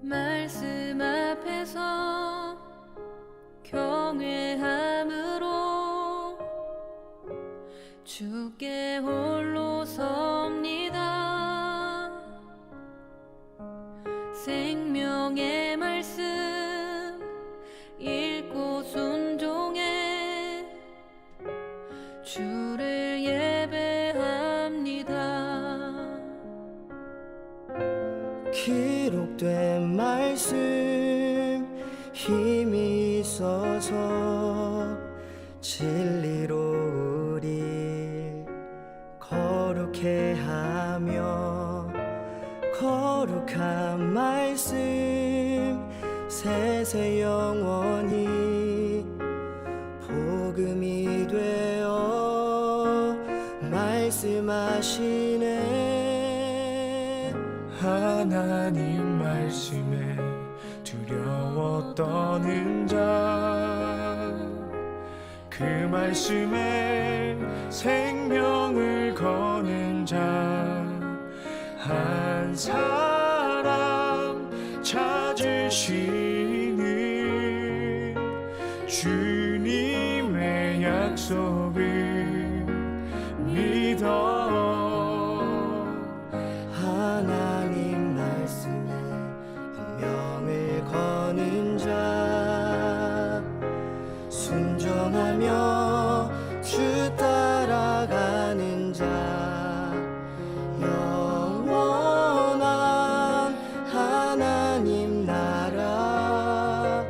말씀 앞에서 경외함으로 주께 홀로 섭니다. 생명의 말씀 읽고 순종해 주를 예배합니다. 기록된 말씀 힘이 있어서 진리로 우리 거룩해 하며 거룩한 말씀 세세 영원히 복음이 되어 말씀하시네. 하나님 말씀에 두려워 떠는 자, 그 말씀에 생명을 거는 자, 한 사람 찾으시는 주님의 약속을 믿어. 하나님 말씀에 운명을 거는 자, 순종하며 주 따라가는 자, 영원한 하나님 나라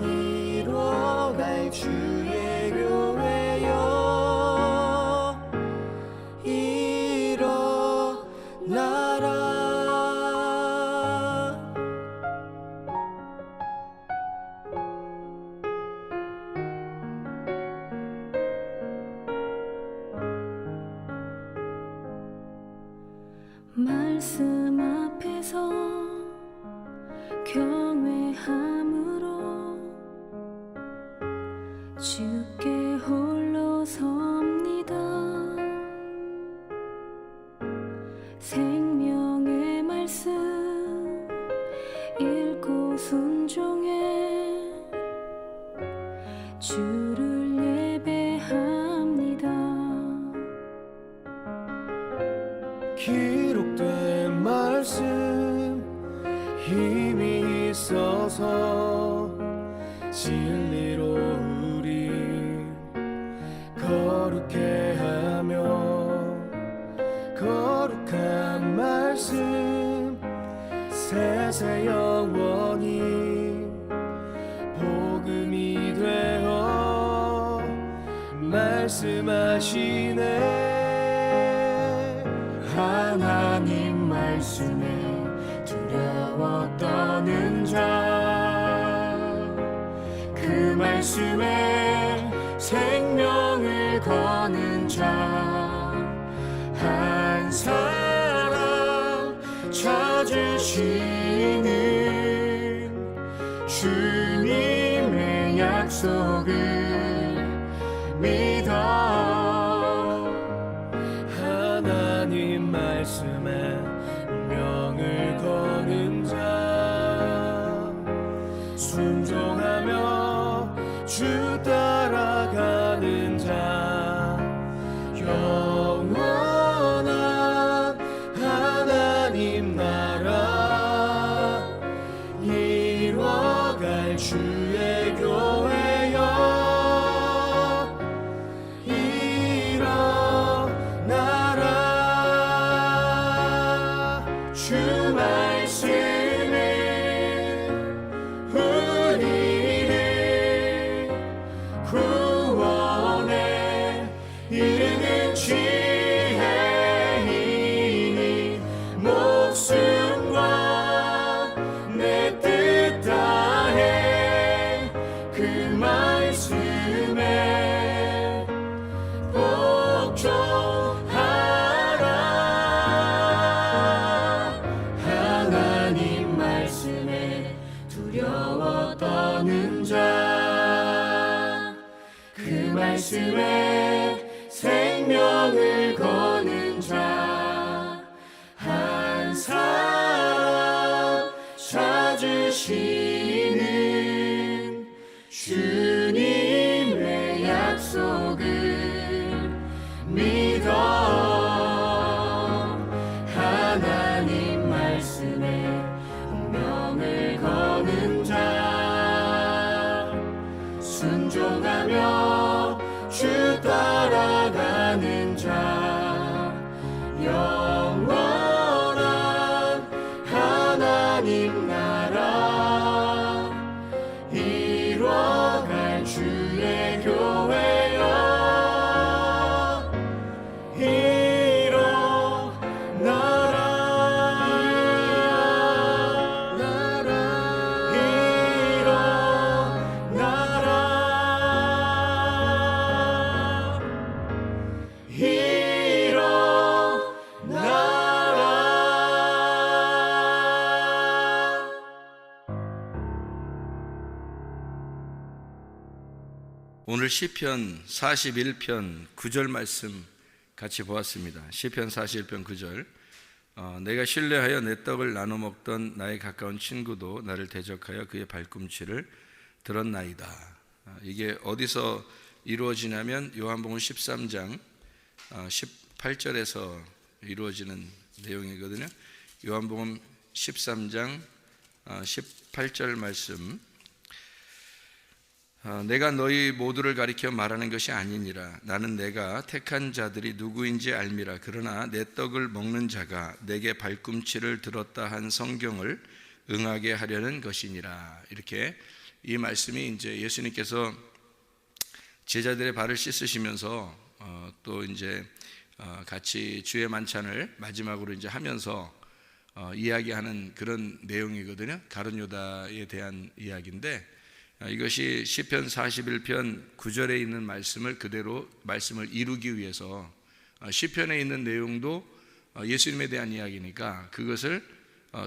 이뤄갈 주의 교회여 일어나라. 말씀 앞에서 경외함으로 주께 홀로 섭니다. 생명의 말씀 읽고 순종해 주를 예배합니다. 기록된 말씀 힘이 있어서 진리로 우리 거룩해 하며 거룩한 말씀 세세 영원히 복음이 되어 말씀하시네. 하나님 말씀에 두려워 떠는 자, 그 말씀에 생명을 거는 자, 한 사람 찾으시는 주님의 약속을 믿어. 하나님 말씀에 운명을 거는 자, 순종하며 주 따라가는 자, 영원한 하나님 나라 이뤄갈 주의 교회여 주 말씀은 우리를 구원에 이르는 지혜이니 목숨과 내 뜻 다해 그 말씀에 복종하라. 하나님 두려워 떠는 자, 그 말씀에 생명을 거는 자, 한 사람 찾으시는 주님의 약속을 믿어. 하나님 말씀에 운명을 거는 자, 순종하며 주 따라가는 자, 영원한 하나님 나라 이뤄갈 주의 교회여. 오늘 시편 41편 9절 말씀 같이 보았습니다. 시편 41편 9절. 내가 신뢰하여 내 떡을 나눠 먹던 나의 가까운 친구도 나를 대적하여 그의 발꿈치를 들었나이다. 이게 어디서 이루어지냐면 요한복음 13장 18절에서 이루어지는 내용이거든요. 요한복음 13장 18절 말씀. 내가 너희 모두를 가리켜 말하는 것이 아니니라. 나는 내가 택한 자들이 누구인지 알미라. 그러나 내 떡을 먹는 자가 내게 발꿈치를 들었다 한 성경을 응하게 하려는 것이니라. 이렇게 이 말씀이 이제 예수님께서 제자들의 발을 씻으시면서 또 이제 같이 주의 만찬을 마지막으로 이제 하면서 이야기하는 그런 내용이거든요. 가룟 유다에 대한 이야기인데, 이것이 시편 41편 9절에 있는 말씀을 그대로 말씀을 이루기 위해서 시편에 있는 내용도 예수님에 대한 이야기니까 그것을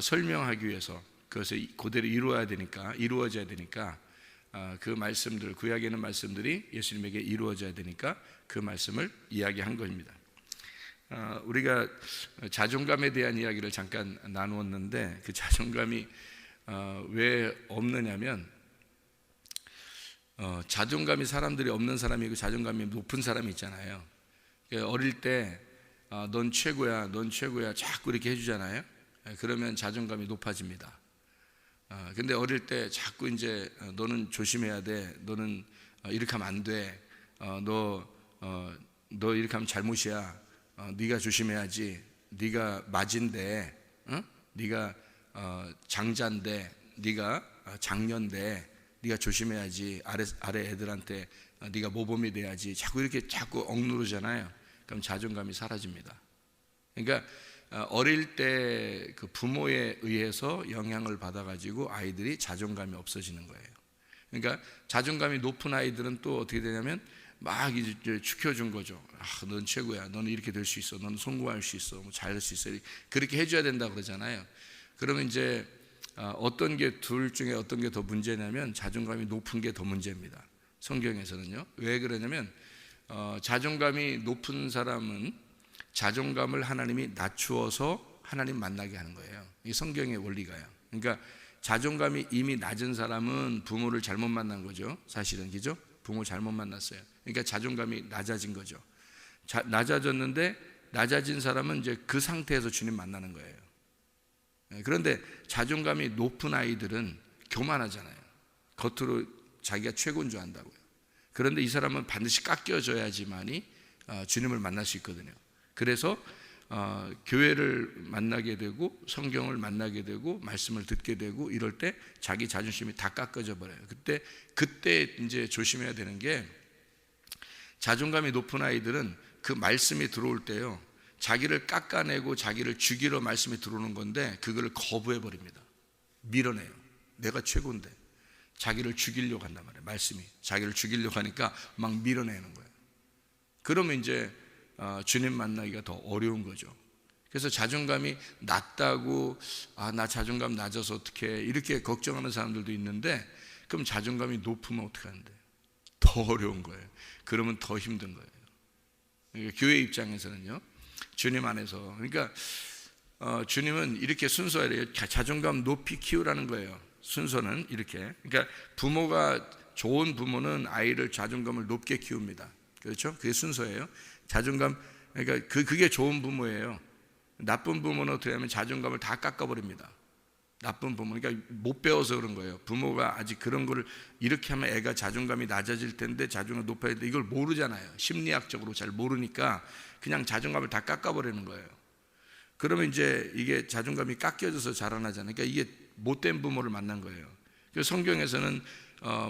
설명하기 위해서 그것을 그대로 이루어져야 되니까 그 말씀들, 구약에 있는 말씀들이 예수님에게 이루어져야 되니까 그 말씀을 이야기한 것입니다. 우리가 자존감에 대한 이야기를 잠깐 나누었는데, 그 자존감이 왜 없느냐면 자존감이 사람들이 없는 사람이고 자존감이 높은 사람이 있잖아요. 어릴 때 넌 최고야, 넌 최고야 자꾸 이렇게 해주잖아요. 그러면 자존감이 높아집니다. 근데 어릴 때 자꾸 이제 너는 조심해야 돼, 너는 이렇게 하면 안 돼, 너 이렇게 하면 잘못이야, 네가 조심해야지, 네가 맞인데, 네가 장자인데, 네가 장녀인데 네가 조심해야지, 아래 애들한테 네가 모범이 돼야지, 자꾸 억누르잖아요. 그럼 자존감이 사라집니다. 그러니까 어릴 때 그 부모에 의해서 영향을 받아가지고 아이들이 자존감이 없어지는 거예요. 그러니까 자존감이 높은 아이들은 또 어떻게 되냐면 막 이제 축혀준 거죠. 넌 최고야, 너는 이렇게 될 수 있어, 너는 성공할 수 있어, 뭐 잘할 수 있어, 그렇게 해줘야 된다고 그러잖아요. 그러면 이제 어떤 게 둘 중에 어떤 게 더 문제냐면 자존감이 높은 게 더 문제입니다. 성경에서는요. 왜 그러냐면 자존감이 높은 사람은 자존감을 하나님이 낮추어서 하나님 만나게 하는 거예요. 이게 성경의 원리가요. 그러니까 자존감이 이미 낮은 사람은 부모를 잘못 만난 거죠. 사실은, 그죠? 부모 잘못 만났어요. 그러니까 자존감이 낮아진 거죠. 낮아졌는데 낮아진 사람은 이제 그 상태에서 주님 만나는 거예요. 그런데 자존감이 높은 아이들은 교만하잖아요. 겉으로 자기가 최고인 줄 안다고요. 그런데 이 사람은 반드시 깎여져야지만이 주님을 만날 수 있거든요. 그래서 교회를 만나게 되고 성경을 만나게 되고 말씀을 듣게 되고 이럴 때 자기 자존심이 다 깎아져 버려요. 그때 이제 조심해야 되는 게, 자존감이 높은 아이들은 그 말씀이 들어올 때요, 자기를 깎아내고 자기를 죽이러 말씀이 들어오는 건데 그거를 거부해 버립니다. 밀어내요. 내가 최고인데. 자기를 죽이려고 한단 말이에요. 말씀이 자기를 죽이려고 하니까 막 밀어내는 거예요. 그러면 이제 주님 만나기가 더 어려운 거죠. 그래서 자존감이 낮다고 나 자존감 낮아서 어떡해 이렇게 걱정하는 사람들도 있는데, 그럼 자존감이 높으면 어떡하는데? 더 어려운 거예요. 그러면 더 힘든 거예요. 그러니까 교회 입장에서는요, 주님 안에서, 그러니까 주님은 이렇게 순서예요. 자존감 높이 키우라는 거예요. 순서는 이렇게. 그러니까 좋은 부모는 아이를 자존감을 높게 키웁니다. 그렇죠? 그게 순서예요. 자존감, 그러니까 그게 좋은 부모예요. 나쁜 부모는 어떻게 하면 자존감을 다 깎아버립니다. 나쁜 부모, 그러니까 못 배워서 그런 거예요. 부모가 아직 그런 거를 이렇게 하면 애가 자존감이 낮아질 텐데 자존감 높아야 돼, 이걸 모르잖아요. 심리학적으로 잘 모르니까 그냥 자존감을 다 깎아버리는 거예요. 그러면 이제 이게 자존감이 깎여져서 자라나잖아요. 그러니까 이게 못된 부모를 만난 거예요. 그래서 성경에서는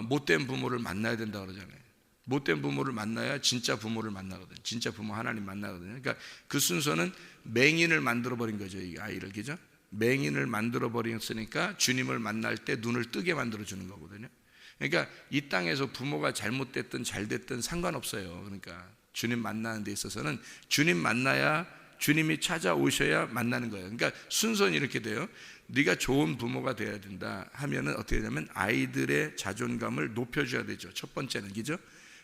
못된 부모를 만나야 된다고 그러잖아요. 못된 부모를 만나야 진짜 부모를 만나거든요. 진짜 부모 하나님 만나거든요. 그러니까 그 순서는 맹인을 만들어 버린 거죠, 이 아이를. 그죠? 맹인을 만들어 버렸으니까 주님을 만날 때 눈을 뜨게 만들어 주는 거거든요. 그러니까 이 땅에서 부모가 잘못됐든 잘됐든 상관없어요. 그러니까 주님 만나는 데 있어서는 주님 만나야, 주님이 찾아오셔야 만나는 거예요. 그러니까 순서는 이렇게 돼요. 네가 좋은 부모가 돼야 된다 하면은 어떻게 되냐면 아이들의 자존감을 높여줘야 되죠. 첫 번째는, 그죠?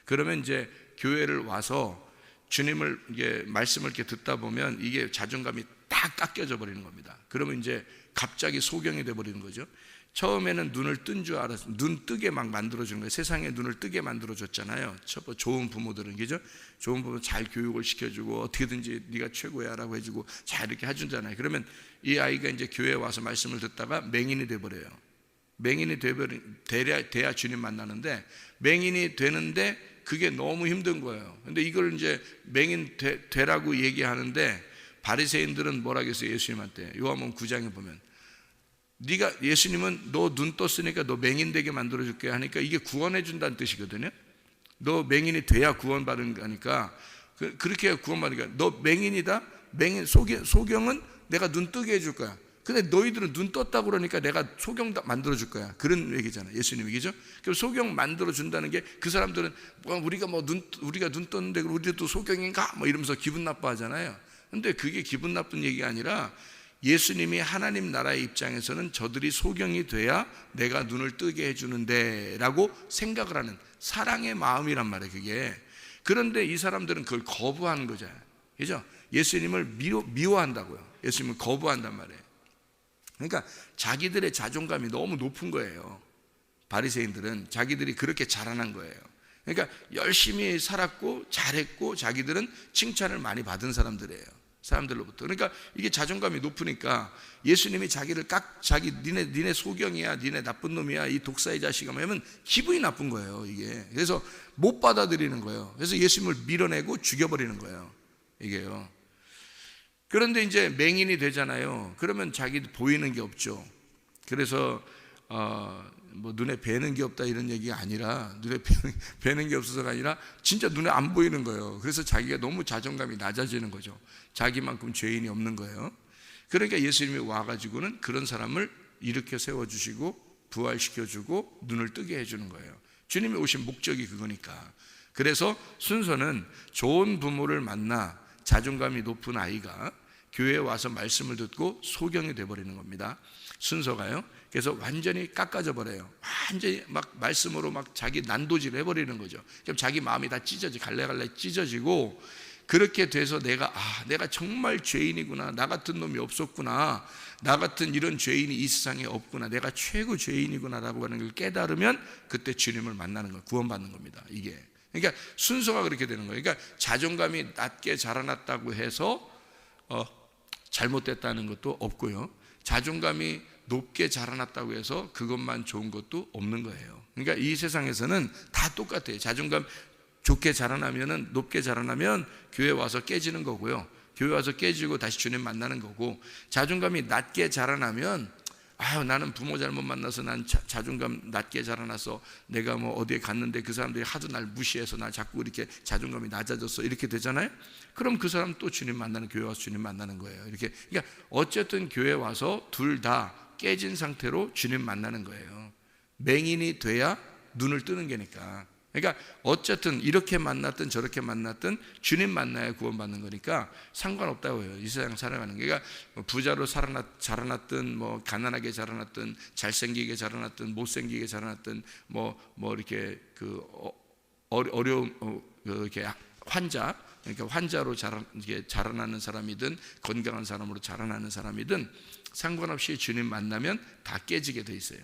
그러면 이제 교회를 와서 주님을 이게 말씀을 이렇게 듣다 보면 이게 자존감이 다 깎여져 버리는 겁니다. 그러면 이제 갑자기 소경이 돼 버리는 거죠. 처음에는 눈을 뜬 줄 알았어. 눈 뜨게 막 만들어주는 거예요. 세상에 눈을 뜨게 만들어줬잖아요. 좋은 부모들은, 그죠? 좋은 부모 잘 교육을 시켜주고 어떻게든지 네가 최고야라고 해주고 잘 이렇게 해주잖아요. 그러면 이 아이가 이제 교회에 와서 말씀을 듣다가 맹인이 돼버려요. 맹인이 돼야 주님 만나는데, 맹인이 되는데 그게 너무 힘든 거예요. 근데 이걸 이제 맹인 되라고 얘기하는데 바리새인들은 뭐라 그랬어요? 예수님한테 요한복음 9장에 보면 예수님은 너 눈 떴으니까 너 맹인 되게 만들어줄게 하니까 이게 구원해 준다는 뜻이거든요. 너 맹인이 돼야 구원받은 거니까, 그렇게 구원받으니까 너 맹인이다. 소경은 내가 눈 뜨게 해줄 거야. 근데 너희들은 눈 떴다고 그러니까 내가 소경 만들어줄 거야. 그런 얘기잖아요, 예수님이. 그죠? 그럼 소경 만들어준다는 게, 그 사람들은 우리가 눈 떴는데 우리도 소경인가? 이러면서 기분 나빠하잖아요. 근데 그게 기분 나쁜 얘기가 아니라 예수님이 하나님 나라의 입장에서는 저들이 소경이 돼야 내가 눈을 뜨게 해주는데 라고 생각을 하는 사랑의 마음이란 말이에요, 그게. 그런데 이 사람들은 그걸 거부하는 거잖아요. 그죠? 예수님을 미워한다고요. 예수님을 거부한단 말이에요. 그러니까 자기들의 자존감이 너무 높은 거예요. 바리새인들은 자기들이 그렇게 자라난 거예요. 그러니까 열심히 살았고 잘했고 자기들은 칭찬을 많이 받은 사람들로부터. 그러니까 이게 자존감이 높으니까 예수님이 자기를 니네 소경이야, 니네 나쁜 놈이야, 이 독사의 자식아 하면 기분이 나쁜 거예요, 이게. 그래서 못 받아들이는 거예요. 그래서 예수님을 밀어내고 죽여버리는 거예요, 이게요. 그런데 이제 맹인이 되잖아요. 그러면 자기도 보이는 게 없죠. 그래서 눈에 뵈는 게 없다 이런 얘기가 아니라, 눈에 뵈는 게 없어서가 아니라 진짜 눈에 안 보이는 거예요. 그래서 자기가 너무 자존감이 낮아지는 거죠. 자기만큼 죄인이 없는 거예요. 그러니까 예수님이 와가지고는 그런 사람을 일으켜 세워주시고 부활시켜주고 눈을 뜨게 해주는 거예요. 주님이 오신 목적이 그거니까. 그래서 순서는 좋은 부모를 만나 자존감이 높은 아이가 교회에 와서 말씀을 듣고 소경이 돼버리는 겁니다. 순서가요. 그래서 완전히 깎아져 버려요. 완전히 막 말씀으로 막 자기 난도질을 해버리는 거죠. 그럼 자기 마음이 다 갈래갈래 찢어지고, 그렇게 돼서 내가 정말 죄인이구나, 나 같은 놈이 없었구나, 나 같은 이런 죄인이 이 세상에 없구나, 내가 최고 죄인이구나라고 하는 걸 깨달으면 그때 주님을 만나는 거, 구원받는 겁니다, 이게. 그러니까 순서가 그렇게 되는 거예요. 그러니까 자존감이 낮게 자라났다고 해서 잘못됐다는 것도 없고요, 자존감이 높게 자라났다고 해서 그것만 좋은 것도 없는 거예요. 그러니까 이 세상에서는 다 똑같아요. 자존감 좋게 자라나면은, 높게 자라나면 교회 와서 깨지는 거고요, 교회 와서 깨지고 다시 주님 만나는 거고, 자존감이 낮게 자라나면 나는 부모 잘못 만나서 난 자존감 낮게 자라나서 내가 어디에 갔는데 그 사람들이 하도 날 무시해서 나 자꾸 이렇게 자존감이 낮아졌어, 이렇게 되잖아요. 그럼 그 사람 또 주님 만나는, 교회 와서 주님 만나는 거예요, 이렇게. 그러니까 어쨌든 교회 와서 둘 다 깨진 상태로 주님 만나는 거예요. 맹인이 돼야 눈을 뜨는 게니까. 그러니까 어쨌든 이렇게 만났든 저렇게 만났든 주님 만나야 구원받는 거니까 상관없다고 해요. 이 세상 살아가는 게. 그러니까 부자로 자라났든 뭐 가난하게 자라났든 잘생기게 자라났든 못생기게 자라났든 뭐 이렇게 그 어려움 이렇게 환자, 그러니까 환자로 자라나는 사람이든 건강한 사람으로 자라나는 사람이든 상관없이 주님 만나면 다 깨지게 돼 있어요.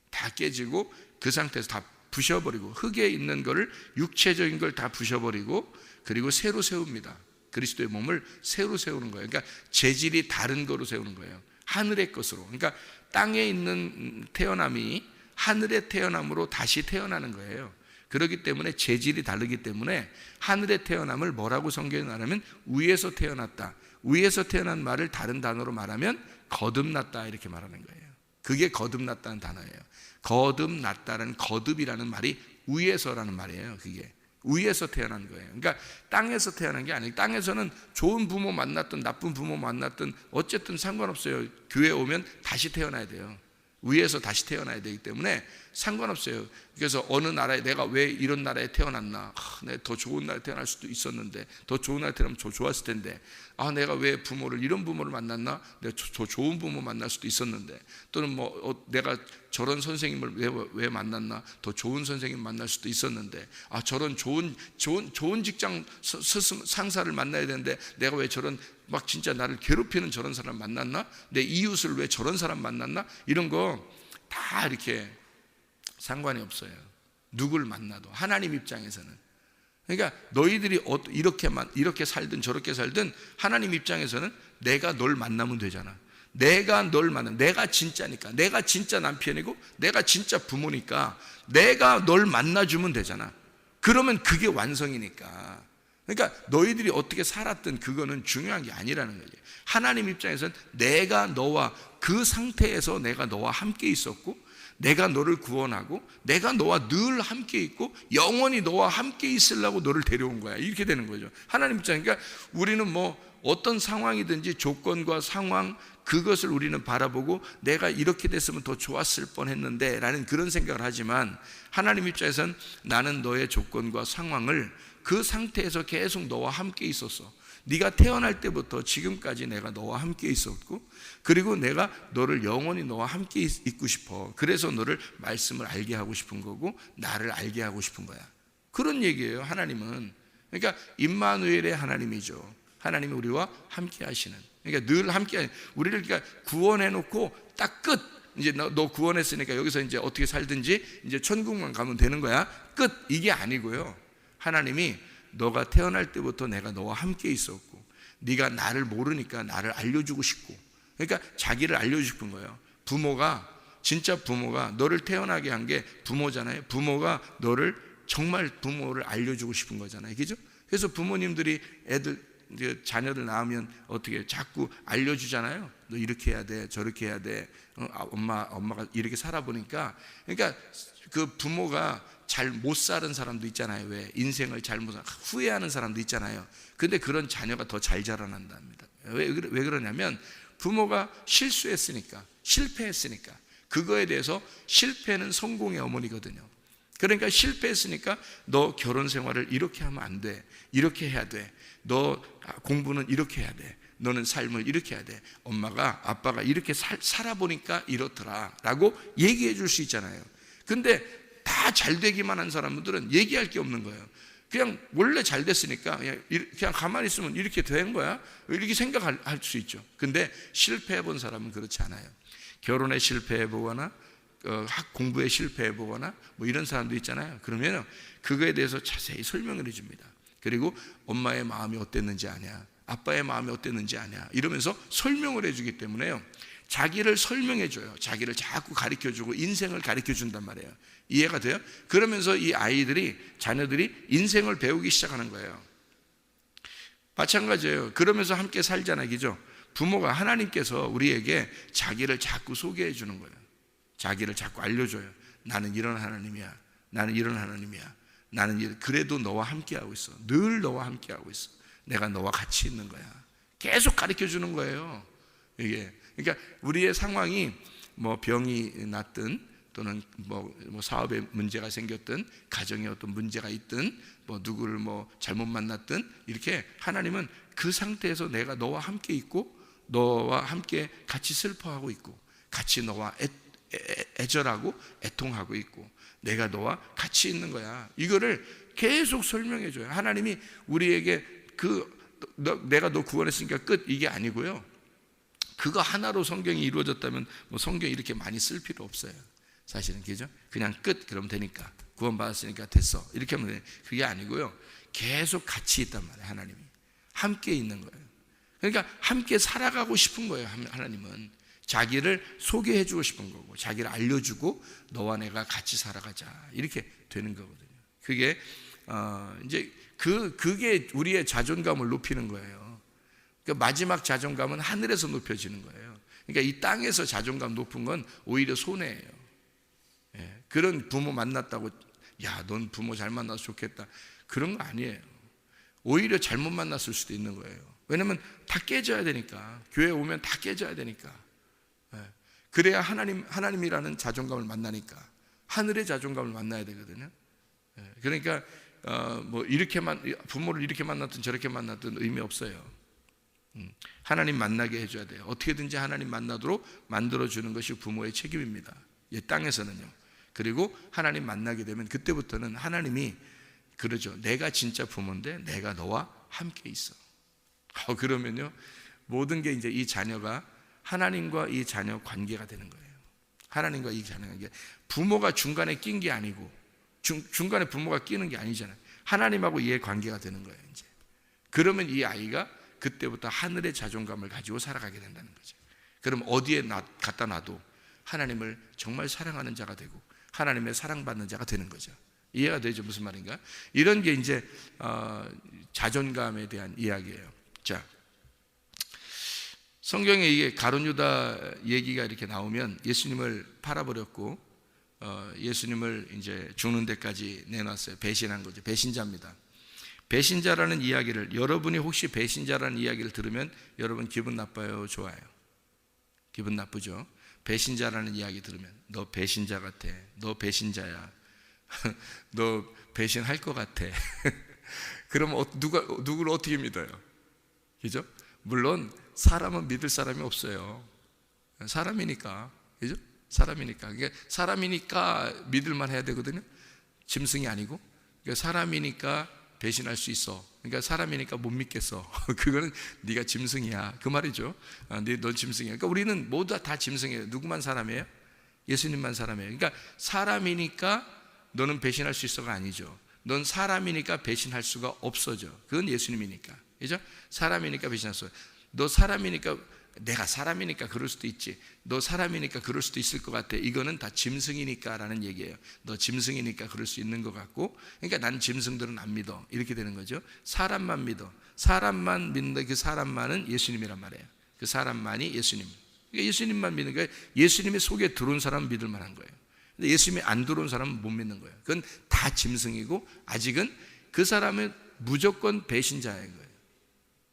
다 깨지고 그 상태에서 다 부셔버리고 흙에 있는 거를 육체적인 걸 다 부셔버리고 그리고 새로 세웁니다. 그리스도의 몸을 새로 세우는 거예요. 그러니까 재질이 다른 거로 세우는 거예요. 하늘의 것으로. 그러니까 땅에 있는 태어남이 하늘의 태어남으로 다시 태어나는 거예요. 그렇기 때문에 재질이 다르기 때문에 하늘의 태어남을 뭐라고 성경에 말하면 위에서 태어났다. 위에서 태어난 말을 다른 단어로 말하면 거듭났다 이렇게 말하는 거예요. 그게 거듭났다는 단어예요. 거듭났다는 거듭이라는 말이 위에서라는 말이에요. 그게 위에서 태어난 거예요. 그러니까 땅에서 태어난 게 아니에요. 땅에서는 좋은 부모 만났든 나쁜 부모 만났든 어쨌든 상관없어요. 교회 오면 다시 태어나야 돼요. 위에서 다시 태어나야 되기 때문에 상관없어요. 그래서 어느 나라에 내가 왜 이런 나라에 태어났나, 내가 더 좋은 나라에 태어날 수도 있었는데, 더 좋은 나라에 태어나면 더 좋았을 텐데, 내가 왜 이런 부모를 만났나, 내가 더 좋은 부모 만날 수도 있었는데, 또는 내가 저런 선생님을 왜 만났나, 더 좋은 선생님 만날 수도 있었는데, 저런 좋은 직장 상사를 만나야 되는데 내가 왜 저런 막 진짜 나를 괴롭히는 저런 사람 만났나, 내 이웃을 왜 저런 사람 만났나, 이런 거 다 이렇게 상관이 없어요. 누굴 만나도 하나님 입장에서는. 그러니까 너희들이 이렇게 살든 저렇게 살든 하나님 입장에서는 내가 널 만나면 되잖아. 내가 널 만나, 내가 진짜니까, 내가 진짜 남편이고 내가 진짜 부모니까 내가 널 만나주면 되잖아. 그러면 그게 완성이니까. 그러니까 너희들이 어떻게 살았든 그거는 중요한 게 아니라는 거지. 하나님 입장에서는 내가 너와 그 상태에서 내가 너와 함께 있었고, 내가 너를 구원하고 내가 너와 늘 함께 있고 영원히 너와 함께 있으려고 너를 데려온 거야. 이렇게 되는 거죠. 하나님 입장. 그러니까 우리는 어떤 상황이든지 조건과 상황, 그것을 우리는 바라보고 내가 이렇게 됐으면 더 좋았을 뻔했는데 라는 그런 생각을 하지만, 하나님 입장에서는 나는 너의 조건과 상황을 그 상태에서 계속 너와 함께 있었어. 네가 태어날 때부터 지금까지 내가 너와 함께 있었고, 그리고 내가 너를 영원히 너와 함께 있고 싶어. 그래서 너를 말씀을 알게 하고 싶은 거고 나를 알게 하고 싶은 거야. 그런 얘기예요. 하나님은. 그러니까 임마누엘의 하나님이죠. 하나님이 우리와 함께 하시는. 그러니까 늘 함께, 우리를 그러니까 구원해 놓고 딱 끝. 이제 너 구원했으니까 여기서 이제 어떻게 살든지 이제 천국만 가면 되는 거야. 끝. 이게 아니고요. 하나님이 너가 태어날 때부터 내가 너와 함께 있었고, 네가 나를 모르니까 나를 알려주고 싶고, 그러니까 자기를 알려주고 싶은 거예요. 진짜 부모가 너를 태어나게 한 게 부모잖아요. 부모가 너를 정말 부모를 알려주고 싶은 거잖아요. 그죠? 그래서 부모님들이 자녀들 낳으면 어떻게 자꾸 알려주잖아요. 너 이렇게 해야 돼, 저렇게 해야 돼. 엄마가 이렇게 살아보니까, 그러니까 그 부모가 잘 못 사는 사람도 있잖아요. 왜? 인생을 후회하는 사람도 있잖아요. 근데 그런 자녀가 더 잘 자라난답니다. 왜 그러냐면 부모가 실수했으니까, 실패했으니까. 그거에 대해서 실패는 성공의 어머니거든요. 그러니까 실패했으니까 너 결혼 생활을 이렇게 하면 안 돼, 이렇게 해야 돼. 너 공부는 이렇게 해야 돼. 너는 삶을 이렇게 해야 돼. 아빠가 이렇게 살아보니까 이렇더라 라고 얘기해 줄 수 있잖아요. 근데 다 잘 되기만 한 사람들은 얘기할 게 없는 거예요. 그냥 원래 잘 됐으니까 그냥 가만히 있으면 이렇게 된 거야, 이렇게 생각할 수 있죠. 근데 실패해 본 사람은 그렇지 않아요. 결혼에 실패해 보거나 공부에 실패해 보거나 이런 사람도 있잖아요. 그러면 그거에 대해서 자세히 설명을 해줍니다. 그리고 엄마의 마음이 어땠는지 아냐, 아빠의 마음이 어땠는지 아냐, 이러면서 설명을 해주기 때문에요. 자기를 설명해줘요. 자기를 자꾸 가르쳐주고 인생을 가르쳐준단 말이에요. 이해가 돼요? 그러면서 이 자녀들이 인생을 배우기 시작하는 거예요. 마찬가지예요. 그러면서 함께 살잖아요. 그죠? 부모가, 하나님께서 우리에게 자기를 자꾸 소개해 주는 거예요. 자기를 자꾸 알려줘요. 나는 이런 하나님이야. 나는 이런 하나님이야. 그래도 너와 함께하고 있어. 늘 너와 함께하고 있어. 내가 너와 같이 있는 거야. 계속 가르쳐 주는 거예요. 이게. 그러니까 우리의 상황이 병이 났든 또는 뭐 사업에 문제가 생겼든 가정에 어떤 문제가 있든 뭐 누구를 뭐 잘못 만났든 이렇게 하나님은 그 상태에서 내가 너와 함께 있고 너와 함께 같이 슬퍼하고 있고 같이 너와 애절하고 애통하고 있고 내가 너와 같이 있는 거야. 이거를 계속 설명해 줘요. 하나님이 우리에게 내가 너 구원했으니까 끝 이게 아니고요. 그거 하나로 성경이 이루어졌다면 뭐 성경 이렇게 많이 쓸 필요 없어요. 사실은 그죠? 그냥 끝 그러면 되니까 구원받았으니까 됐어 이렇게 하면 돼. 그게 아니고요. 계속 같이 있단 말이에요. 하나님이 함께 있는 거예요. 그러니까 함께 살아가고 싶은 거예요. 하나님은 자기를 소개해 주고 싶은 거고 자기를 알려주고 너와 내가 같이 살아가자 이렇게 되는 거거든요. 그게 이제 그게 우리의 자존감을 높이는 거예요. 그러니까 마지막 자존감은 하늘에서 높여지는 거예요. 그러니까 이 땅에서 자존감 높은 건 오히려 손해예요. 예, 그런 부모 만났다고 야, 넌 부모 잘 만나서 좋겠다 그런 거 아니에요. 오히려 잘못 만났을 수도 있는 거예요. 왜냐면 다 깨져야 되니까 교회 오면 다 깨져야 되니까 그래야 하나님이라는 자존감을 만나니까 하늘의 자존감을 만나야 되거든요. 그러니까 뭐 부모를 이렇게 만났든 저렇게 만났든 의미 없어요. 하나님 만나게 해줘야 돼요. 어떻게든지 하나님 만나도록 만들어주는 것이 부모의 책임입니다. 이 땅에서는요. 그리고 하나님 만나게 되면 그때부터는 하나님이 그러죠. 내가 진짜 부모인데 내가 너와 함께 있어. 그러면요 모든 게 이제 이 자녀가 하나님과 이 자녀 관계가 되는 거예요. 하나님과 이 자녀 관계. 부모가 중간에 낀 게 아니고 중간에 부모가 끼는 게 아니잖아요. 하나님하고 이의 관계가 되는 거예요. 이제 그러면 이 아이가 그때부터 하늘의 자존감을 가지고 살아가게 된다는 거죠. 그럼 어디에 갖다 놔도 하나님을 정말 사랑하는 자가 되고 하나님의 사랑받는 자가 되는 거죠. 이해가 되죠? 무슨 말인가? 이런 게 이제 자존감에 대한 이야기예요. 자, 성경에 이게 가룟 유다 얘기가 이렇게 나오면 예수님을 팔아버렸고 예수님을 이제 죽는 데까지 내놨어요. 배신한 거죠. 배신자입니다. 배신자라는 이야기를 여러분이 혹시 배신자라는 이야기를 들으면 여러분 기분 나빠요? 좋아요? 기분 나쁘죠? 배신자라는 이야기 들으면 너 배신자 같아. 너 배신자야. 너 배신할 것 같아. 그럼 누구를 어떻게 믿어요? 그죠? 물론 사람은 믿을 사람이 없어요. 사람이니까. 그죠? 사람이니까. 그러니까 사람이니까 믿을만 해야 되거든요. 짐승이 아니고. 그러니까 사람이니까 배신할 수 있어. 그러니까 사람이니까 못 믿겠어. 그거는 네가 짐승이야. 그 말이죠. 넌 짐승이야. 그러니까 우리는 모두 다 짐승이에요. 누구만 사람이에요? 예수님만 사람이에요. 그러니까 사람이니까 너는 배신할 수 있어가 아니죠. 넌 사람이니까 배신할 수가 없어져. 그건 예수님이니까. 그죠? 사람이니까 배신할 수 없어. 너 사람이니까 내가 사람이니까 그럴 수도 있지. 너 사람이니까 그럴 수도 있을 것 같아. 이거는 다 짐승이니까 라는 얘기예요. 너 짐승이니까 그럴 수 있는 것 같고, 그러니까 난 짐승들은 안 믿어. 이렇게 되는 거죠. 사람만 믿어. 사람만 믿는다. 그 사람만은 예수님이란 말이에요. 그 사람만이 예수님. 그러니까 예수님만 믿는 거예요. 예수님이 속에 들어온 사람은 믿을 만한 거예요. 근데 예수님이 안 들어온 사람은 못 믿는 거예요. 그건 다 짐승이고 아직은 그 사람은 무조건 배신자인 거예요.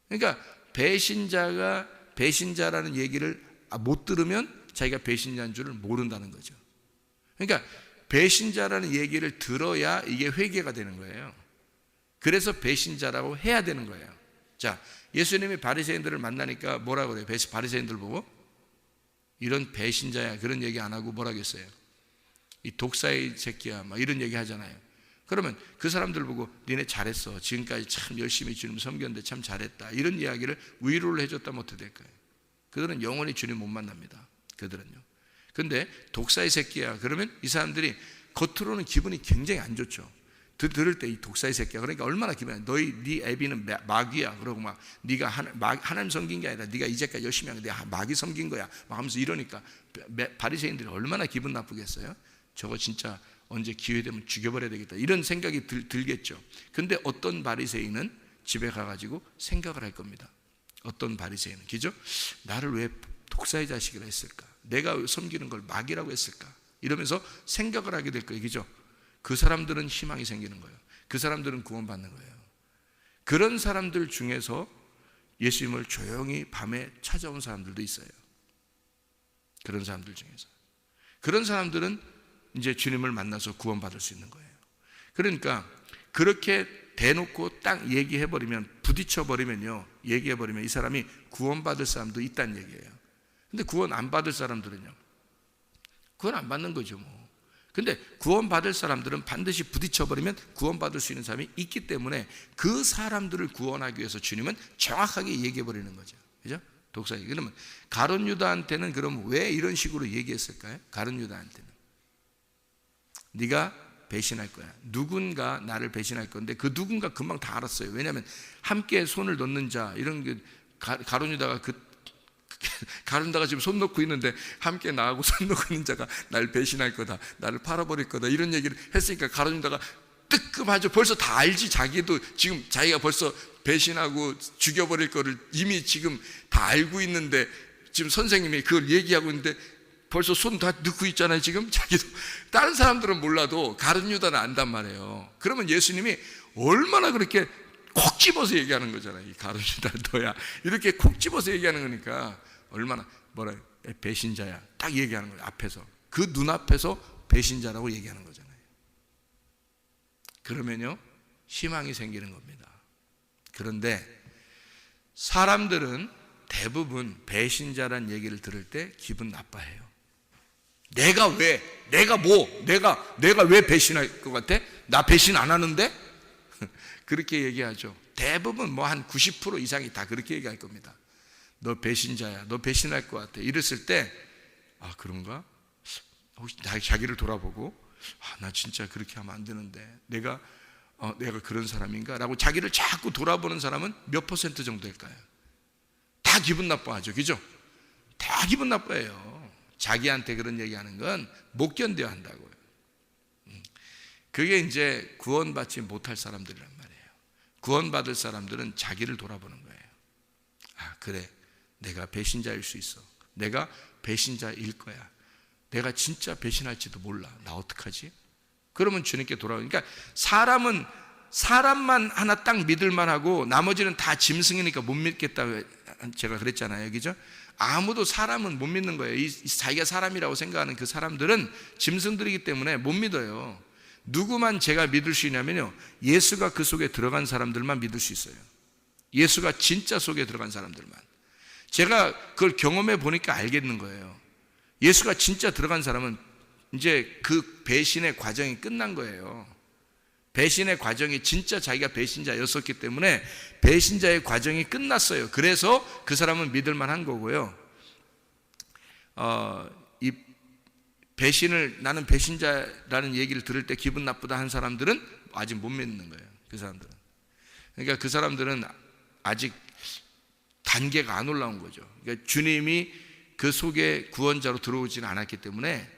그러니까 배신자라는 얘기를 못 들으면 자기가 배신자인 줄을 모른다는 거죠. 그러니까 배신자라는 얘기를 들어야 이게 회개가 되는 거예요. 그래서 배신자라고 해야 되는 거예요. 자, 예수님이 바리새인들을 만나니까 뭐라고 그래요? 바리새인들 보고 이런 배신자야 그런 얘기 안 하고 뭐라고 했어요? 이 독사의 새끼야 막 이런 얘기 하잖아요. 그러면 그 사람들 보고 니네 잘했어. 지금까지 참 열심히 주님 섬겼는데 참 잘했다. 이런 이야기를 위로를 해줬다면 어떻게 될까요? 그들은 영원히 주님 못 만납니다. 그들은요. 근데 독사의 새끼야. 그러면 이 사람들이 겉으로는 기분이 굉장히 안 좋죠. 들을 때 이 독사의 새끼야. 그러니까 얼마나 기분이 네 애비는 마귀야. 그러고 막 네가 하나님 섬긴 게 아니라 네가 이제까지 열심히 한 게 내가 마귀 섬긴 거야. 막 하면서 이러니까 바리새인들이 얼마나 기분 나쁘겠어요? 저거 진짜 언제 기회 되면 죽여버려야 되겠다 이런 생각이 들겠죠. 근데 어떤 바리새인은 집에 가가지고 생각을 할 겁니다. 어떤 바리새인은 그죠? 나를 왜 독사의 자식이라 했을까? 내가 섬기는 걸 마귀라고 했을까? 이러면서 생각을 하게 될 거예요. 그죠? 그 사람들은 희망이 생기는 거예요. 그 사람들은 구원받는 거예요. 그런 사람들 중에서 예수님을 조용히 밤에 찾아온 사람들도 있어요. 그런 사람들 중에서. 그런 사람들은 이제 주님을 만나서 구원받을 수 있는 거예요. 그러니까 그렇게 대놓고 딱 얘기해버리면, 부딪혀버리면요, 얘기해버리면 이 사람이 구원받을 사람도 있다는 얘기예요. 근데 구원 안 받을 사람들은요, 구원 안 받는 거죠 뭐. 근데 구원받을 사람들은 반드시 부딪혀버리면 구원받을 수 있는 사람이 있기 때문에 그 사람들을 구원하기 위해서 주님은 정확하게 얘기해버리는 거죠. 그죠? 독사기. 그러면 가룟 유다한테는 그럼 왜 이런 식으로 얘기했을까요? 가룟 유다한테는 네가 배신할 거야. 누군가 나를 배신할 건데 그 누군가 금방 다 알았어요. 왜냐하면 함께 손을 놓는 자, 이런 게 가룟 유다가 가룟 유다가 지금 손 놓고 있는데 함께 나하고 손 놓고 있는 자가 나를 배신할 거다, 나를 팔아버릴 거다, 이런 얘기를 했으니까 가룟 유다가 뜨끔하죠. 벌써 다 알지. 자기도 지금 자기가 벌써 배신하고 죽여버릴 거를 이미 지금 다 알고 있는데, 지금 선생님이 그걸 얘기하고 있는데 벌써 손 다 넣고 있잖아요. 지금 자기도. 다른 사람들은 몰라도 가룟 유다는 안단 말이에요. 그러면 예수님이 얼마나 그렇게 콕 집어서 얘기하는 거잖아요. 이 가룟 유다 너야, 이렇게 콕 집어서 얘기하는 거니까 얼마나 뭐라 배신자야 딱 얘기하는 거예요. 앞에서, 그 눈앞에서 배신자라고 얘기하는 거잖아요. 그러면요 희망이 생기는 겁니다. 그런데 사람들은 대부분 배신자란 얘기를 들을 때 기분 나빠해요. 내가 왜, 내가 왜 배신할 것 같아? 나 배신 안 하는데? 그렇게 얘기하죠. 대부분 뭐 한 90% 이상이 다 그렇게 얘기할 겁니다. 너 배신자야, 너 배신할 것 같아. 이랬을 때, 아 그런가? 혹시 자기를 돌아보고, 아 나 진짜 그렇게 하면 안 되는데 내가 그런 사람인가? 라고 자기를 자꾸 돌아보는 사람은 몇 % 정도일까요? 다 기분 나빠하죠. 그죠? 다 기분 나빠해요. 자기한테 그런 얘기하는 건 못 견뎌야 한다고요. 그게 이제 구원받지 못할 사람들이란 말이에요. 구원받을 사람들은 자기를 돌아보는 거예요. 아 그래, 내가 배신자일 수 있어. 내가 배신자일 거야. 내가 진짜 배신할지도 몰라. 나 어떡하지? 그러면 주님께 돌아오니까, 사람은 사람만 하나 딱 믿을만 하고 나머지는 다 짐승이니까 못 믿겠다고 제가 그랬잖아요. 그죠? 아무도 사람은 못 믿는 거예요. 자기가 사람이라고 생각하는 그 사람들은 짐승들이기 때문에 못 믿어요. 누구만 제가 믿을 수 있냐면요, 예수가 그 속에 들어간 사람들만 믿을 수 있어요. 예수가 진짜 속에 들어간 사람들만. 제가 그걸 경험해 보니까 알겠는 거예요. 예수가 진짜 들어간 사람은 이제 그 배신의 과정이 끝난 거예요. 배신의 과정이, 진짜 자기가 배신자였었기 때문에 배신자의 과정이 끝났어요. 그래서 그 사람은 믿을 만한 거고요. 이 배신을, 나는 배신자라는 얘기를 들을 때 기분 나쁘다 한 사람들은 아직 못 믿는 거예요. 그 사람들은. 그러니까 그 사람들은 아직 단계가 안 올라온 거죠. 그러니까 주님이 그 속에 구원자로 들어오지는 않았기 때문에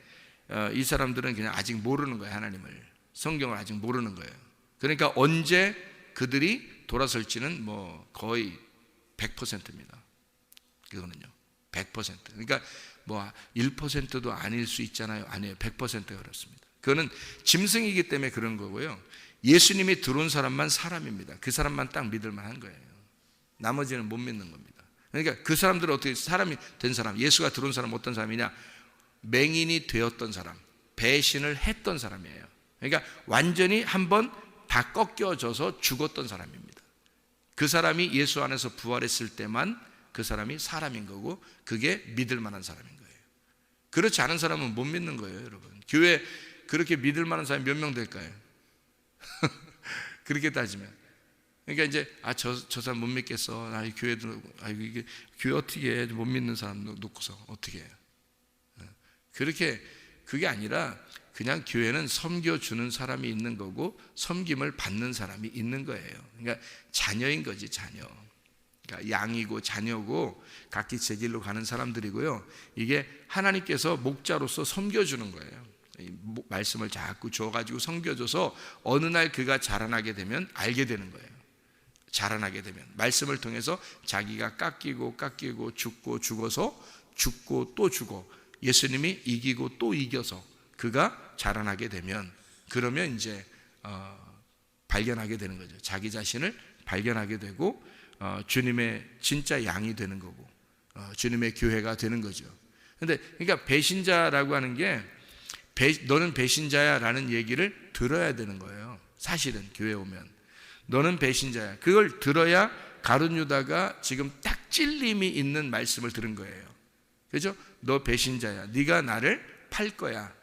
이 사람들은 그냥 아직 모르는 거예요. 하나님을, 성경을 아직 모르는 거예요. 그러니까 언제 그들이 돌아설지는 뭐 거의 100%입니다. 그거는요 100%. 그러니까 뭐 1%도 아닐 수 있잖아요. 아니에요. 100%가 그렇습니다. 그거는 짐승이기 때문에 그런 거고요. 예수님이 들어온 사람만 사람입니다. 그 사람만 딱 믿을 만한 거예요. 나머지는 못 믿는 겁니다. 그러니까 그 사람들은 어떻게, 사람이 된 사람, 예수가 들어온 사람은 어떤 사람이냐? 맹인이 되었던 사람, 배신을 했던 사람이에요. 그러니까 완전히 한번 다 꺾여져서 죽었던 사람입니다. 그 사람이 예수 안에서 부활했을 때만 그 사람이 사람인 거고, 그게 믿을 만한 사람인 거예요. 그렇지 않은 사람은 못 믿는 거예요. 여러분, 교회 그렇게 믿을 만한 사람이 몇 명 될까요? 그렇게 따지면. 그러니까 이제 저 사람 못 믿겠어. 교회도 이게 교회 어떻게 해? 못 믿는 사람 놓고서 어떻게 해요? 그렇게, 그게 아니라 그냥 교회는 섬겨주는 사람이 있는 거고 섬김을 받는 사람이 있는 거예요. 그러니까 자녀인 거지, 자녀. 그러니까 양이고 자녀고 각기 제 길로 가는 사람들이고요. 이게 하나님께서 목자로서 섬겨주는 거예요. 말씀을 자꾸 줘가지고 섬겨줘서 어느 날 그가 자라나게 되면 알게 되는 거예요. 자라나게 되면 말씀을 통해서 자기가 깎이고 죽고 죽어서 죽고 또 죽어, 예수님이 이기고 또 이겨서 그가 자라나게 되면, 그러면 이제 발견하게 되는 거죠. 자기 자신을 발견하게 되고 주님의 진짜 양이 되는 거고 주님의 교회가 되는 거죠. 그런데 그러니까 배신자라고 하는 게, 너는 배신자야 라는 얘기를 들어야 되는 거예요. 사실은 교회 오면 너는 배신자야, 그걸 들어야 가룟 유다가 지금 딱 찔림이 있는 말씀을 들은 거예요. 그죠? 너 배신자야, 네가 나를 팔 거야,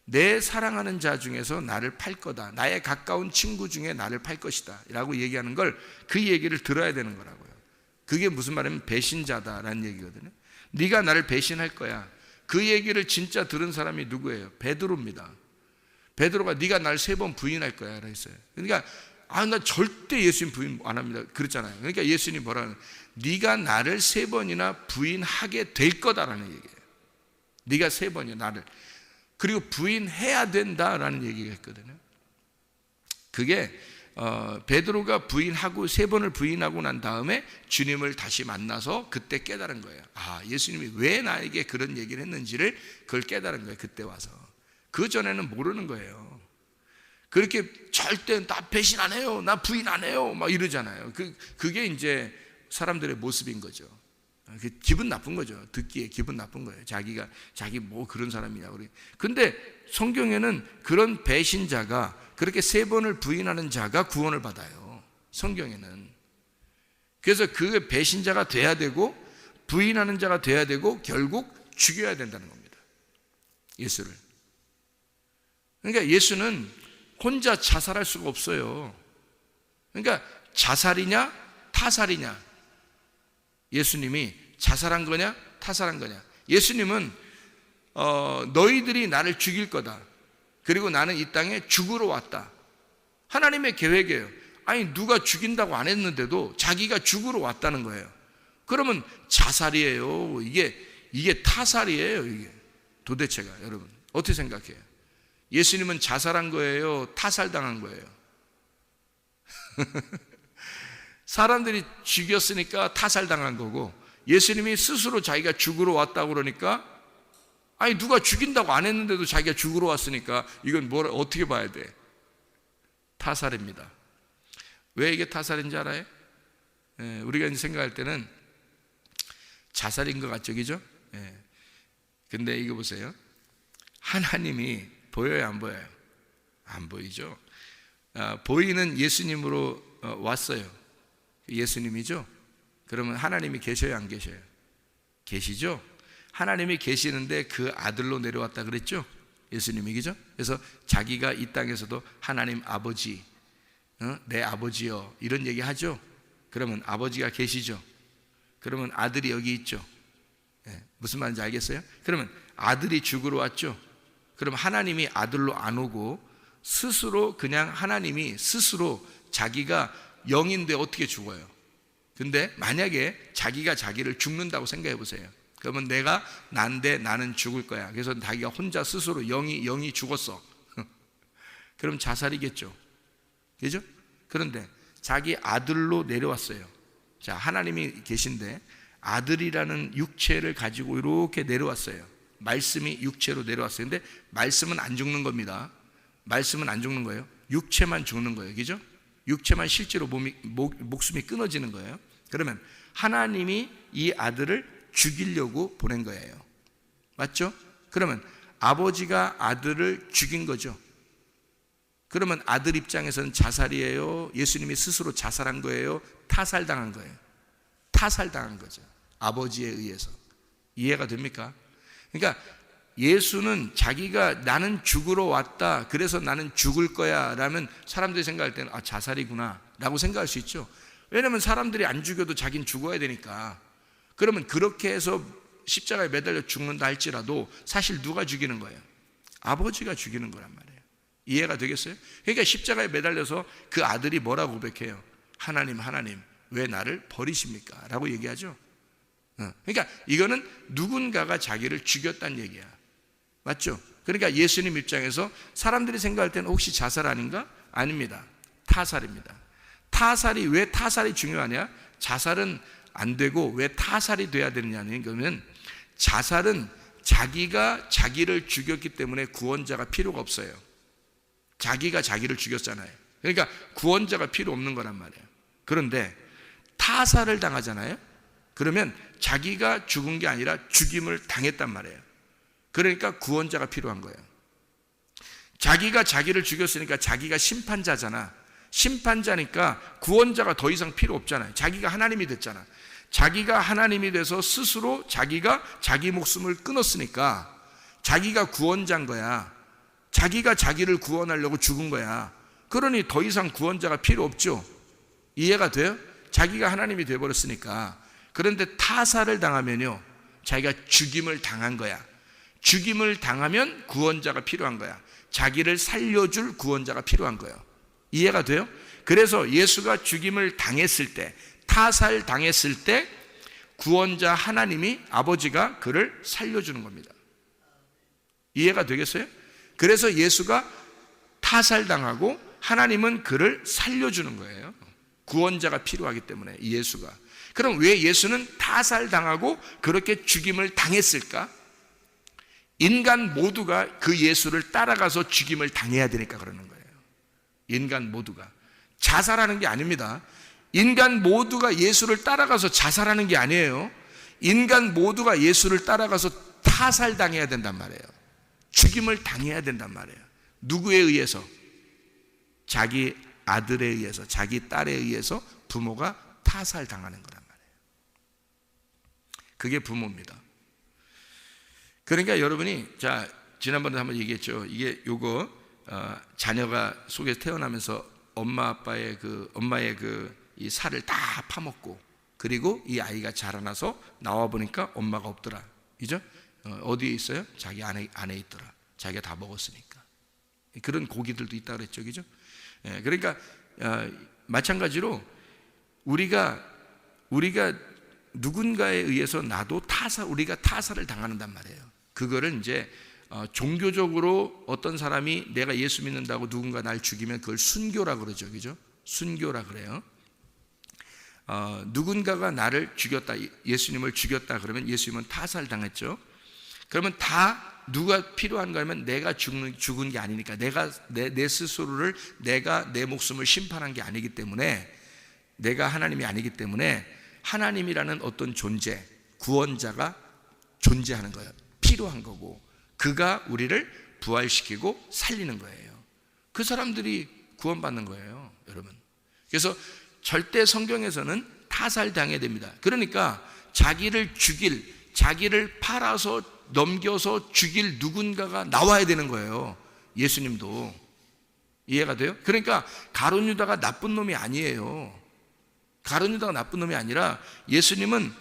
내 사랑하는 자 중에서 나를 팔 거다, 나의 가까운 친구 중에 나를 팔 것이다 라고 얘기하는 걸, 그 얘기를 들어야 되는 거라고요. 그게 무슨 말이냐면 배신자다라는 얘기거든요. 네가 나를 배신할 거야, 그 얘기를 진짜 들은 사람이 누구예요? 베드로입니다. 베드로가 네가 날 3번 부인할 거야 라고 했어요. 그러니까 나 절대 예수님 부인 안 합니다 그랬잖아요. 그러니까 예수님이 뭐라는, 네가 나를 3번이나 부인하게 될 거다라는 얘기예요. 네가 3번이야 나를, 그리고 부인해야 된다라는 얘기가 있거든요. 그게 베드로가 부인하고 3번을 부인하고 난 다음에 주님을 다시 만나서 그때 깨달은 거예요. 예수님이 왜 나에게 그런 얘기를 했는지를 그걸 깨달은 거예요. 그때 와서. 그 전에는 모르는 거예요. 그렇게 절대 나 배신 안 해요, 나 부인 안 해요 막 이러잖아요. 그게 이제 사람들의 모습인 거죠. 기분 나쁜 거죠. 듣기에 기분 나쁜 거예요. 자기 뭐 그런 사람이냐고. 근데 성경에는 그런 배신자가, 그렇게 3번을 부인하는 자가 구원을 받아요, 성경에는. 그래서 그 배신자가 돼야 되고 부인하는 자가 돼야 되고 결국 죽여야 된다는 겁니다, 예수를. 그러니까 예수는 혼자 자살할 수가 없어요. 그러니까 자살이냐 타살이냐, 예수님이 자살한 거냐 타살한 거냐. 예수님은 너희들이 나를 죽일 거다, 그리고 나는 이 땅에 죽으러 왔다, 하나님의 계획이에요. 아니 누가 죽인다고 안 했는데도 자기가 죽으러 왔다는 거예요. 그러면 자살이에요, 이게 타살이에요, 이게 도대체가. 여러분 어떻게 생각해요? 예수님은 자살한 거예요, 타살당한 거예요? 사람들이 죽였으니까 타살당한 거고, 예수님이 스스로 자기가 죽으러 왔다고 그러니까, 아니 누가 죽인다고 안 했는데도 자기가 죽으러 왔으니까 이건 어떻게 봐야 돼? 타살입니다. 왜 이게 타살인지 알아요? 우리가 이제 생각할 때는 자살인 것 같죠, 그죠? 근데 이거 보세요. 하나님이 보여요 안 보여요? 안 보이죠. 보이는 예수님으로 왔어요. 예수님이죠. 그러면 하나님이 계셔요 안 계셔요? 계시죠. 하나님이 계시는데 그 아들로 내려왔다 그랬죠, 예수님이. 그죠? 그래서 자기가 이 땅에서도 하나님 아버지, 내 아버지요 이런 얘기 하죠. 그러면 아버지가 계시죠. 그러면 아들이 여기 있죠. 무슨 말인지 알겠어요? 그러면 아들이 죽으러 왔죠. 그럼 하나님이 아들로 안 오고 스스로, 그냥 하나님이 스스로 자기가 영인데 어떻게 죽어요? 근데 만약에 자기가 자기를 죽는다고 생각해 보세요. 그러면 내가 난데 나는 죽을 거야, 그래서 자기가 혼자 스스로 영이 죽었어. 그럼 자살이겠죠, 그죠? 그런데 자기 아들로 내려왔어요. 자, 하나님이 계신데 아들이라는 육체를 가지고 이렇게 내려왔어요. 말씀이 육체로 내려왔어요. 근데 말씀은 안 죽는 겁니다. 말씀은 안 죽는 거예요. 육체만 죽는 거예요, 그죠? 육체만 실제로 목숨이 끊어지는 거예요. 그러면 하나님이 이 아들을 죽이려고 보낸 거예요, 맞죠? 그러면 아버지가 아들을 죽인 거죠. 그러면 아들 입장에서는 자살이에요, 예수님이 스스로 자살한 거예요, 타살당한 거예요? 타살당한 거죠, 아버지에 의해서. 이해가 됩니까? 그러니까 예수는 자기가 나는 죽으러 왔다, 그래서 나는 죽을 거야 라면 사람들이 생각할 때는 자살이구나 라고 생각할 수 있죠. 왜냐하면 사람들이 안 죽여도 자기는 죽어야 되니까. 그러면 그렇게 해서 십자가에 매달려 죽는다 할지라도 사실 누가 죽이는 거예요? 아버지가 죽이는 거란 말이에요. 이해가 되겠어요? 그러니까 십자가에 매달려서 그 아들이 뭐라고 고백해요? 하나님 왜 나를 버리십니까? 라고 얘기하죠. 그러니까 이거는 누군가가 자기를 죽였다는 얘기야, 맞죠? 그러니까 예수님 입장에서 사람들이 생각할 때는 혹시 자살 아닌가? 아닙니다. 타살입니다. 타살이, 왜 타살이 중요하냐? 자살은 안 되고 왜 타살이 돼야 되느냐는 거면, 자살은 자기가 자기를 죽였기 때문에 구원자가 필요가 없어요. 자기가 자기를 죽였잖아요. 그러니까 구원자가 필요 없는 거란 말이에요. 그런데 타살을 당하잖아요. 그러면 자기가 죽은 게 아니라 죽임을 당했단 말이에요. 그러니까 구원자가 필요한 거예요. 자기가 자기를 죽였으니까 자기가 심판자잖아. 심판자니까 구원자가 더 이상 필요 없잖아요. 자기가 하나님이 됐잖아. 자기가 하나님이 돼서 스스로 자기가 자기 목숨을 끊었으니까 자기가 구원자인 거야. 자기가 자기를 구원하려고 죽은 거야. 그러니 더 이상 구원자가 필요 없죠. 이해가 돼요? 자기가 하나님이 되어버렸으니까. 그런데 타살을 당하면요, 자기가 죽임을 당한 거야. 죽임을 당하면 구원자가 필요한 거야. 자기를 살려줄 구원자가 필요한 거예요. 이해가 돼요? 그래서 예수가 죽임을 당했을 때, 타살 당했을 때 구원자 하나님이, 아버지가 그를 살려주는 겁니다. 이해가 되겠어요? 그래서 예수가 타살당하고 하나님은 그를 살려주는 거예요. 구원자가 필요하기 때문에 예수가. 그럼 왜 예수는 타살당하고 그렇게 죽임을 당했을까? 인간 모두가 그 예수를 따라가서 죽임을 당해야 되니까 그러는 거예요. 인간 모두가. 자살하는 게 아닙니다. 인간 모두가 예수를 따라가서 자살하는 게 아니에요. 인간 모두가 예수를 따라가서 타살당해야 된단 말이에요. 죽임을 당해야 된단 말이에요. 누구에 의해서? 자기 아들에 의해서, 자기 딸에 의해서 부모가 타살당하는 거란 말이에요. 그게 부모입니다. 그러니까 여러분이, 자, 지난번에 한번 얘기했죠. 이게 요거 자녀가 속에서 태어나면서 엄마의 이 살을 다 파먹고, 그리고 이 아이가 자라나서 나와 보니까 엄마가 없더라. 그죠? 어디에 있어요? 자기 안에 있더라. 자기가 다 먹었으니까. 그런 고기들도 있다 그랬죠. 그죠? 그러니까 마찬가지로 우리가 누군가에 의해서 우리가 타살을 당하는단 말이에요. 그거를 이제 종교적으로 어떤 사람이 내가 예수 믿는다고 누군가 날 죽이면 그걸 순교라 그러죠. 그죠? 순교라 그래요. 누군가가 나를 죽였다, 예수님을 죽였다 그러면 예수님은 타살 당했죠. 그러면 다 누가 필요한가 하면 내가 죽은 게 아니니까, 내가 내 스스로를, 내가 내 목숨을 심판한 게 아니기 때문에, 내가 하나님이 아니기 때문에 하나님이라는 어떤 존재, 구원자가 존재하는 거예요. 필요한 거고, 그가 우리를 부활시키고 살리는 거예요. 그 사람들이 구원받는 거예요, 여러분. 그래서 절대 성경에서는 타살당해야 됩니다. 그러니까 자기를 팔아서 넘겨서 죽일 누군가가 나와야 되는 거예요. 예수님도. 이해가 돼요? 그러니까 가룟 유다가 나쁜 놈이 아니에요. 가룟 유다가 나쁜 놈이 아니라, 예수님은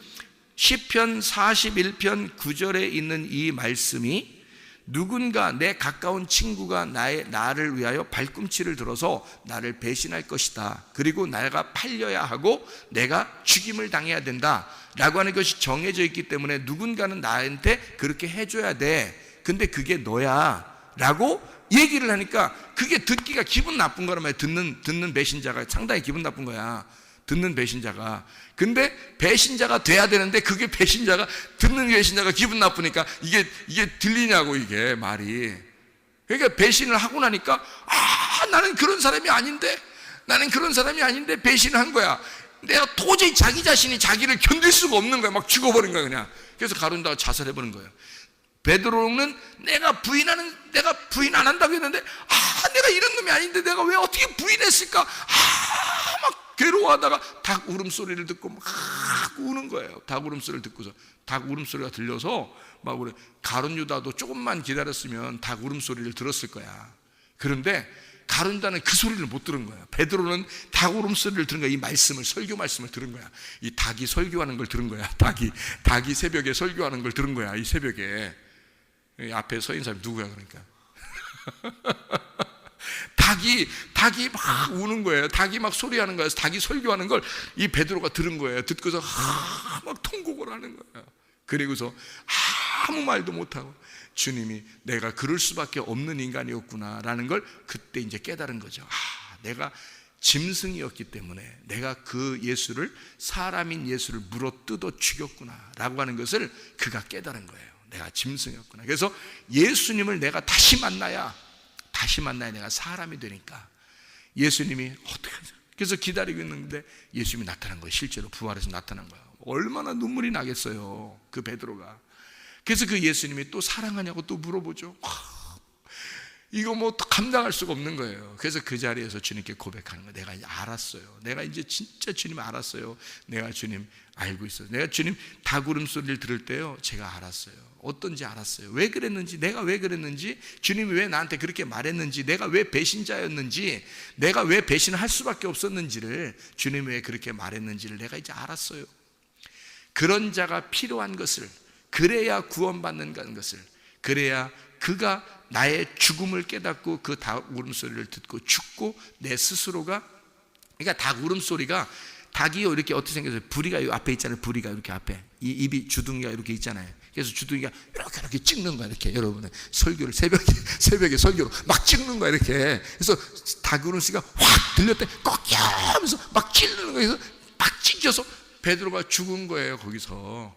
시편 41편 9절에 있는 이 말씀이, 누군가, 내 가까운 친구가 나를 위하여 발꿈치를 들어서 나를 배신할 것이다, 그리고 내가 팔려야 하고 내가 죽임을 당해야 된다 라고 하는 것이 정해져 있기 때문에 누군가는 나한테 그렇게 해줘야 돼. 근데 그게 너야 라고 얘기를 하니까 그게 듣기가 기분 나쁜 거란 말이야. 듣는 배신자가 상당히 기분 나쁜 거야. 듣는 배신자가. 근데 배신자가 돼야 되는데, 그게 듣는 배신자가 기분 나쁘니까 이게 들리냐고, 이게 말이. 그러니까 배신을 하고 나니까, 나는 그런 사람이 아닌데 배신을 한 거야. 내가 도저히 자기 자신이 자기를 견딜 수가 없는 거야. 막 죽어버린 거야, 그냥. 그래서 가룟 유다가 자살해버린 거예요. 베드로는 내가 부인 안 한다고 했는데, 내가 이런 놈이 아닌데 내가 왜 어떻게 부인했을까? 막 괴로워하다가 닭 울음소리를 듣고 막 우는 거예요. 닭 울음소리를 듣고서, 닭 울음소리가 들려서 막 그래. 가룟 유다도 조금만 기다렸으면 닭 울음소리를 들었을 거야. 그런데 가룟 유다는 그 소리를 못 들은 거야. 베드로는 닭 울음소리를 들은 거야. 이 말씀을, 설교 말씀을 들은 거야. 이 닭이 설교하는 걸 들은 거야. 닭이 새벽에 설교하는 걸 들은 거야. 이 새벽에. 앞에 서 있는 사람이 누구야, 그러니까. 닭이 막 우는 거예요. 닭이 막 소리하는 거예요. 닭이 설교하는 걸 이 베드로가 들은 거예요. 듣고서 막 통곡을 하는 거예요. 그리고서 아무 말도 못하고, 주님이 내가 그럴 수밖에 없는 인간이었구나 라는 걸 그때 이제 깨달은 거죠. 내가 짐승이었기 때문에 내가 그 예수를, 사람인 예수를 물어뜯어 죽였구나 라고 하는 것을 그가 깨달은 거예요. 내가 짐승이었구나. 그래서 예수님을 내가 다시 만나야 내가 사람이 되니까, 예수님이 어떻게 하죠? 그래서 기다리고 있는데 예수님이 나타난 거예요. 실제로 부활해서 나타난 거예요. 얼마나 눈물이 나겠어요, 그 베드로가. 그래서 그 예수님이 또 사랑하냐고 또 물어보죠. 이거 뭐 감당할 수가 없는 거예요. 그래서 그 자리에서 주님께 고백하는 거예요. 내가 이제 알았어요. 내가 이제 진짜 주님 알았어요. 내가 주님 알고 있어요. 내가 주님 닭 울음소리를 들을 때요, 제가 알았어요. 어떤지 알았어요. 왜 그랬는지, 내가 왜 그랬는지, 주님이 왜 나한테 그렇게 말했는지, 내가 왜 배신자였는지, 내가 왜 배신을 할 수밖에 없었는지를, 주님이 왜 그렇게 말했는지를 내가 이제 알았어요. 그런 자가 필요한 것을, 그래야 구원받는다는 것을, 그래야 그가 나의 죽음을 깨닫고 그 닭 울음소리를 듣고 죽고 내 스스로가, 그러니까 닭 울음소리가, 닭이요 이렇게 어떻게 생겼어요? 부리가 이 앞에 있잖아요. 부리가 이렇게 앞에, 이 입이 주둥이가 이렇게 있잖아요. 그래서 주둥이가 이렇게 찍는 거야. 이렇게 여러분의 설교를 새벽에 설교로 막 찍는 거야. 이렇게. 그래서 닭 울음소리가 확 들렸대. 꺾여 하면서 막 찔르는 거예요. 그래서 막 찢겨서 베드로가 죽은 거예요. 거기서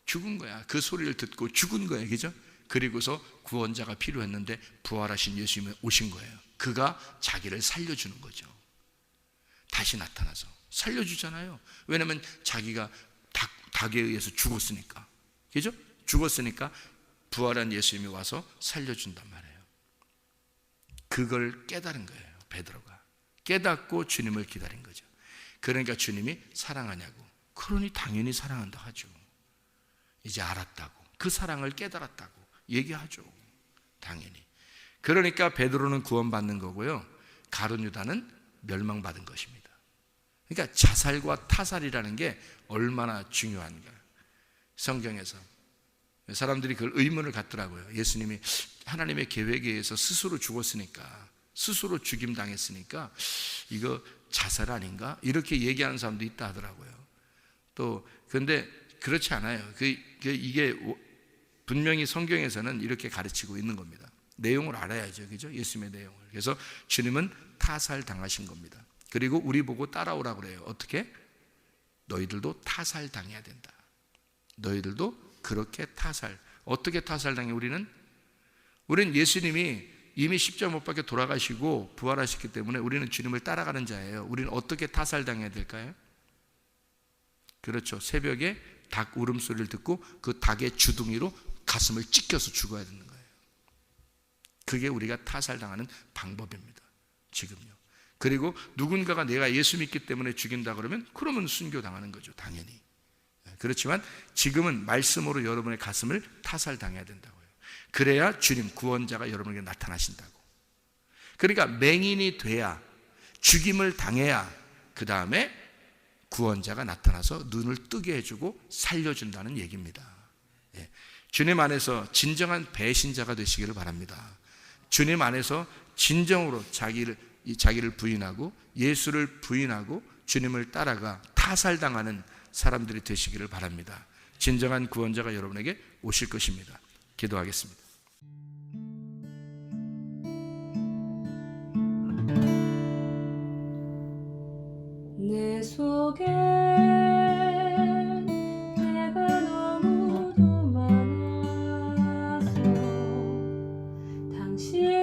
죽은 거야. 그 소리를 듣고 죽은 거예요. 그죠? 그리고서 구원자가 필요했는데 부활하신 예수님이 오신 거예요. 그가 자기를 살려주는 거죠. 다시 나타나서 살려주잖아요. 왜냐하면 자기가 닭에 의해서 죽었으니까. 그죠? 죽었으니까 부활한 예수님이 와서 살려준단 말이에요. 그걸 깨달은 거예요. 베드로가 깨닫고 주님을 기다린 거죠. 그러니까 주님이 사랑하냐고, 그러니 당연히 사랑한다 하죠. 이제 알았다고, 그 사랑을 깨달았다고 얘기하죠. 당연히. 그러니까 베드로는 구원받는 거고요, 가룟 유다는 멸망받은 것입니다. 그러니까 자살과 타살이라는 게 얼마나 중요한가. 성경에서 사람들이 그걸 의문을 갖더라고요. 예수님이 하나님의 계획에 의해서 스스로 죽었으니까, 스스로 죽임 당했으니까 이거 자살 아닌가? 이렇게 얘기하는 사람도 있다 하더라고요. 또 근데 그렇지 않아요. 이게 분명히 성경에서는 이렇게 가르치고 있는 겁니다. 내용을 알아야죠. 그죠? 예수님의 내용을. 그래서 주님은 타살 당하신 겁니다. 그리고 우리 보고 따라오라고 그래요. 어떻게? 너희들도 타살 당해야 된다. 너희들도 그렇게 타살. 어떻게 타살 당해? 우리는 예수님이 이미 십자가 못 박혀 돌아가시고 부활하셨기 때문에 우리는 주님을 따라가는 자예요. 우리는 어떻게 타살 당해야 될까요? 그렇죠. 새벽에 닭 울음소리를 듣고 그 닭의 주둥이로 가슴을 찢겨서 죽어야 되는 거예요. 그게 우리가 타살당하는 방법입니다. 지금요. 그리고 누군가가 내가 예수 믿기 때문에 죽인다 그러면 순교당하는 거죠. 당연히. 그렇지만 지금은 말씀으로 여러분의 가슴을 타살당해야 된다고요. 그래야 주님 구원자가 여러분에게 나타나신다고. 그러니까 맹인이 돼야, 죽임을 당해야 그 다음에 구원자가 나타나서 눈을 뜨게 해주고 살려준다는 얘기입니다. 예. 주님 안에서 진정한 배신자가 되시기를 바랍니다. 주님 안에서 진정으로 자기를 부인하고 예수를 부인하고 주님을 따라가 타살당하는 사람들이 되시기를 바랍니다. 진정한 구원자가 여러분에게 오실 것입니다. 기도하겠습니다. 내 속에 내가 너무도 많아서 당신